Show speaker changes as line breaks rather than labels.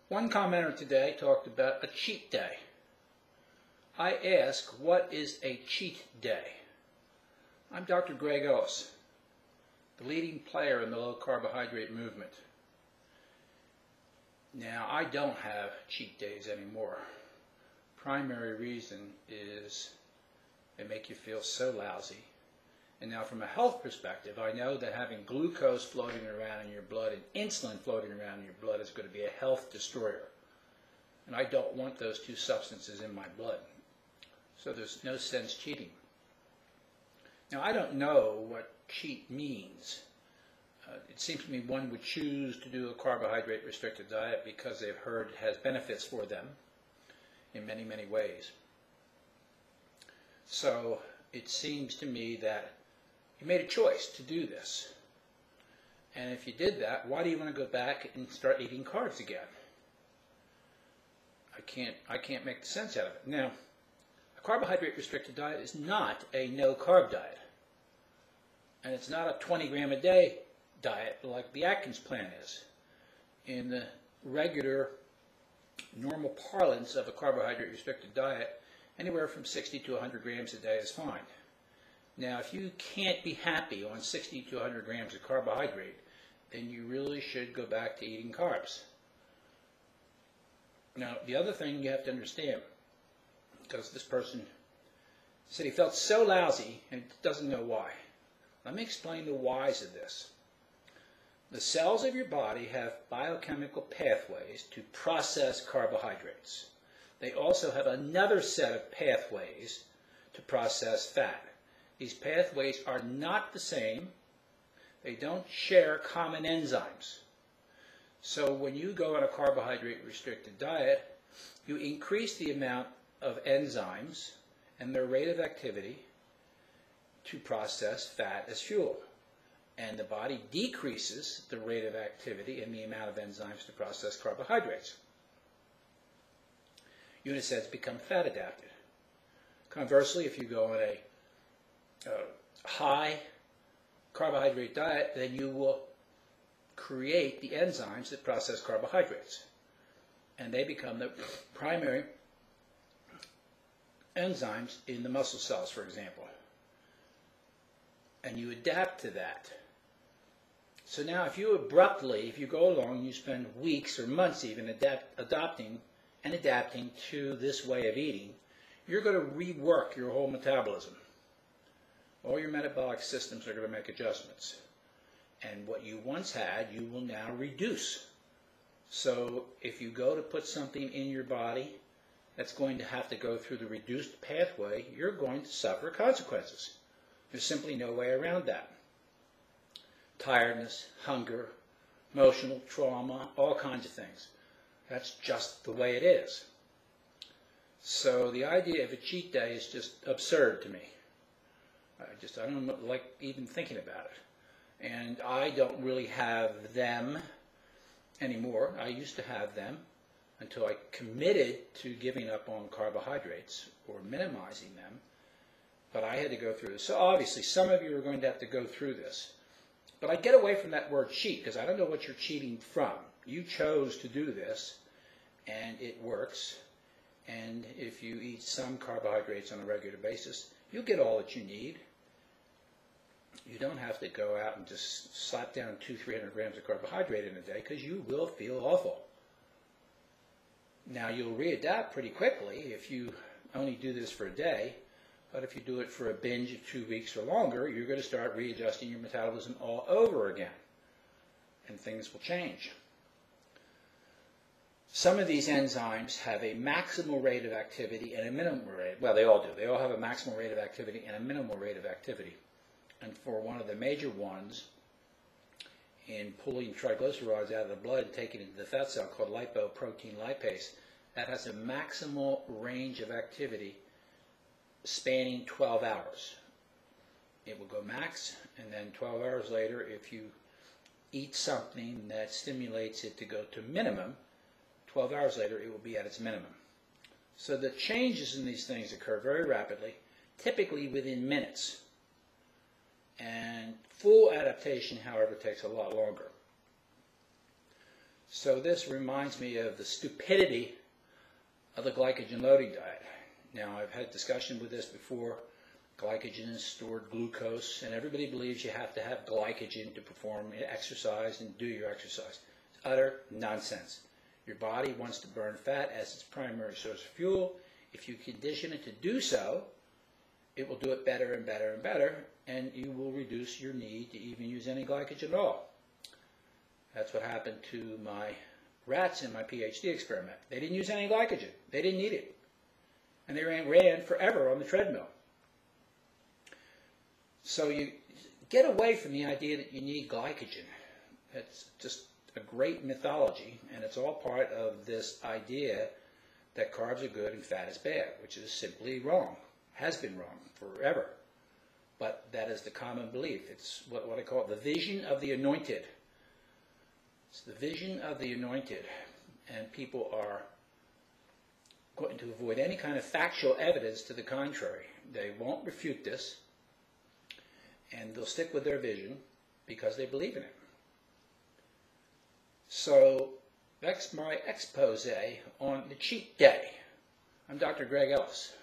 One commenter today talked about a cheat day. I ask, what is a cheat day? I'm Dr. Greg Ellis, the leading player in the low-carbohydrate movement. Now, I don't have cheat days anymore. Primary reason is they make you feel so lousy. And now from a health perspective, I know that having glucose floating around in your blood and insulin floating around in your blood is going to be a health destroyer. And I don't want those two substances in my blood. So there's no sense cheating. Now, I don't know what cheat means. It seems to me one would choose to do a carbohydrate restricted diet because they've heard it has benefits for them in many, many ways. So it seems to me that you made a choice to do this. And if you did that, why do you want to go back and start eating carbs again? I can't make sense out of it. Now, a carbohydrate restricted diet is not a no-carb diet. And it's not a 20 gram a day diet like the Atkins plan is. In the regular, normal parlance of a carbohydrate restricted diet, anywhere from 60 to 100 grams a day is fine. Now, if you can't be happy on 60 to 100 grams of carbohydrate, then you really should go back to eating carbs. Now, the other thing you have to understand, because this person said he felt so lousy and doesn't know why. Let me explain the whys of this. The cells of your body have biochemical pathways to process carbohydrates. They also have another set of pathways to process fat. These pathways are not the same. They don't share common enzymes. So when you go on a carbohydrate restricted diet, you increase the amount of enzymes and their rate of activity to process fat as fuel. And the body decreases the rate of activity and the amount of enzymes to process carbohydrates. Unit cells become fat adapted. Conversely, if you go on a high carbohydrate diet, then you will create the enzymes that process carbohydrates. And they become the primary enzymes in the muscle cells, for example. And you adapt to that. So now if you go along and you spend weeks or months even adapting to this way of eating, you're going to rework your whole metabolism. All your metabolic systems are going to make adjustments. And what you once had, you will now reduce. So if you go to put something in your body that's going to have to go through the reduced pathway, you're going to suffer consequences. There's simply no way around that. Tiredness, hunger, emotional trauma, all kinds of things. That's just the way it is. So the idea of a cheat day is just absurd to me. I don't like even thinking about it. And I don't really have them anymore. I used to have them until I committed to giving up on carbohydrates or minimizing them. But I had to go through this. So obviously some of you are going to have to go through this. But I get away from that word cheat because I don't know what you're cheating from. You chose to do this and it works. And if you eat some carbohydrates on a regular basis, you'll get all that you need. You don't have to go out and just slap down 200-300 grams of carbohydrate in a day because you will feel awful. Now you'll readapt pretty quickly if you only do this for a day. But if you do it for a binge of 2 weeks or longer, you're going to start readjusting your metabolism all over again. And things will change. Some of these enzymes have a maximal rate of activity and a minimal rate. Well, they all do. They all have a maximal rate of activity and a minimal rate of activity. And for one of the major ones, in pulling triglycerides out of the blood and taking it into the fat cell called lipoprotein lipase, that has a maximal range of activity spanning 12 hours. It will go max, and then 12 hours later, if you eat something that stimulates it to go to minimum, 12 hours later it will be at its minimum. So the changes in these things occur very rapidly, typically within minutes. And full adaptation, however, takes a lot longer. So this reminds me of the stupidity of the glycogen-loading diet. Now, I've had discussion with this before. Glycogen is stored glucose, and everybody believes you have to have glycogen to perform exercise and do your exercise. It's utter nonsense. Your body wants to burn fat as its primary source of fuel. If you condition it to do so, it will do it better and better and better, and you will reduce your need to even use any glycogen at all. That's what happened to my rats in my PhD experiment. They didn't use any glycogen. They didn't need it. And they ran forever on the treadmill. So you get away from the idea that you need glycogen. It's just a great mythology, and it's all part of this idea that carbs are good and fat is bad, which is simply wrong. Has been wrong forever. But that is the common belief. It's what I call the vision of the anointed. It's the vision of the anointed, and people are going to avoid any kind of factual evidence to the contrary. They won't refute this, and they'll stick with their vision because they believe in it. So that's my expose on the cheat day. I'm Dr. Greg Ellis.